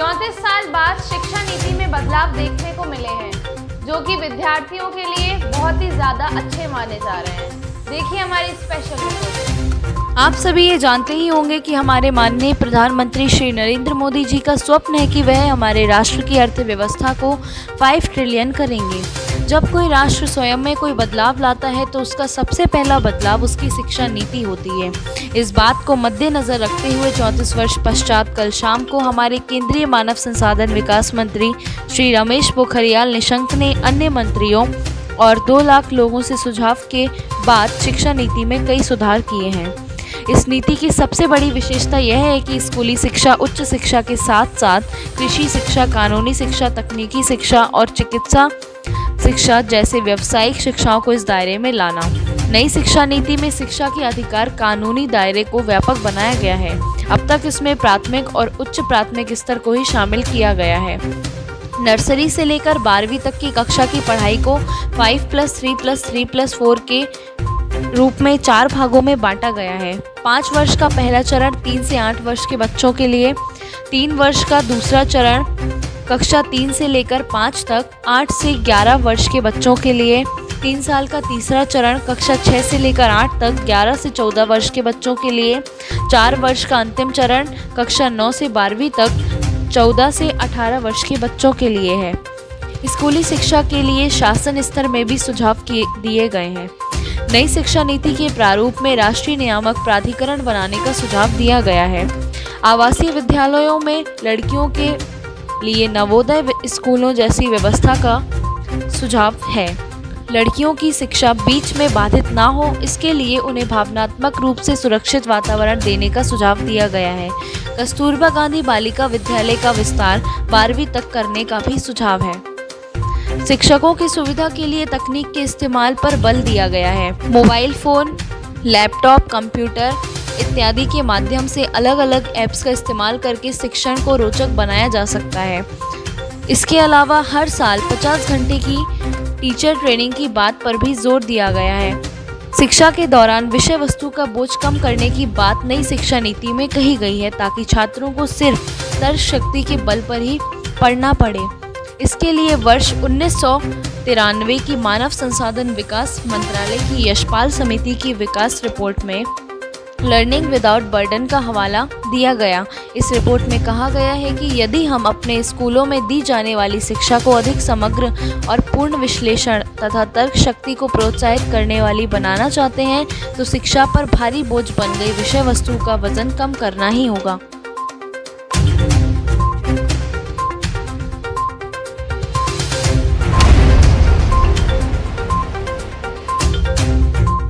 34 साल बाद शिक्षा नीति में बदलाव देखने को मिले हैं, जो कि विद्यार्थियों के लिए बहुत ही ज़्यादा अच्छे माने जा रहे हैं। देखिए हमारी स्पेशल रिपोर्ट। आप सभी ये जानते ही होंगे कि हमारे माननीय प्रधानमंत्री श्री नरेंद्र मोदी जी का स्वप्न है कि वह हमारे राष्ट्र की अर्थव्यवस्था को 5 ट्रिलियन करेंगे। जब कोई राष्ट्र स्वयं में कोई बदलाव लाता है तो उसका सबसे पहला बदलाव उसकी शिक्षा नीति होती है। इस बात को मद्देनज़र रखते हुए 34 वर्ष पश्चात कल शाम को हमारे केंद्रीय मानव संसाधन विकास मंत्री श्री रमेश पोखरियाल निशंक ने अन्य मंत्रियों और 2 लाख लोगों से सुझाव के बाद शिक्षा नीति में कई सुधार किए हैं। इस नीति की सबसे बड़ी विशेषता यह है कि स्कूली शिक्षा, उच्च शिक्षा के साथ साथ कृषि शिक्षा, कानूनी शिक्षा, तकनीकी शिक्षा और चिकित्सा शिक्षा जैसे व्यावसायिक शिक्षाओं को इस दायरे में लाना। नई शिक्षा नीति में शिक्षा के अधिकार कानूनी दायरे को व्यापक बनाया गया है। अब तक इसमें प्राथमिक और उच्च प्राथमिक स्तर को ही शामिल किया गया है। नर्सरी से लेकर 12वीं तक की कक्षा की पढ़ाई को 5+3+3+4 के रूप में 4 भागों में बांटा गया है। 5 वर्ष का पहला चरण 3 से 8 वर्ष के बच्चों के लिए, 3 वर्ष का दूसरा चरण कक्षा 3 से लेकर 5 तक, 8 से 11 वर्ष के बच्चों के लिए, 3 साल का तीसरा चरण कक्षा 6 से लेकर 8 तक, 11 से 14 वर्ष के बच्चों के लिए, 4 वर्ष का अंतिम चरण कक्षा 9 से 12वीं तक, 14 से 18 वर्ष के बच्चों के लिए है। स्कूली शिक्षा के लिए शासन स्तर में भी सुझाव दिए गए हैं। नई शिक्षा नीति के प्रारूप में राष्ट्रीय नियामक प्राधिकरण बनाने का सुझाव दिया गया है। आवासीय विद्यालयों में लड़कियों के लिए नवोदय स्कूलों जैसी व्यवस्था का सुझाव है। लड़कियों की शिक्षा बीच में बाधित ना हो, इसके लिए उन्हें भावनात्मक रूप से सुरक्षित वातावरण देने का सुझाव दिया गया है। कस्तूरबा गांधी बालिका विद्यालय का विस्तार 12वीं तक करने का भी सुझाव है। शिक्षकों की सुविधा के लिए तकनीक के इस्तेमाल पर बल दिया गया है। मोबाइल फ़ोन, लैपटॉप, कंप्यूटर इत्यादि के माध्यम से अलग अलग ऐप्स का इस्तेमाल करके शिक्षण को रोचक बनाया जा सकता है। इसके अलावा हर साल 50 घंटे की टीचर ट्रेनिंग की बात पर भी जोर दिया गया है। शिक्षा के दौरान विषय वस्तु का बोझ कम करने की बात नई शिक्षा नीति में कही गई है, ताकि छात्रों को सिर्फ तर्क शक्ति के बल पर ही पढ़ना पड़े। इसके लिए वर्ष 1993 की मानव संसाधन विकास मंत्रालय की यशपाल समिति की विकास रिपोर्ट में लर्निंग विदाउट बर्डन का हवाला दिया गया। इस रिपोर्ट में कहा गया है कि यदि हम अपने स्कूलों में दी जाने वाली शिक्षा को अधिक समग्र और पूर्ण विश्लेषण तथा तर्क शक्ति को प्रोत्साहित करने वाली बनाना चाहते हैं तो शिक्षा पर भारी बोझ बन गई विषय वस्तु का वजन कम करना ही होगा।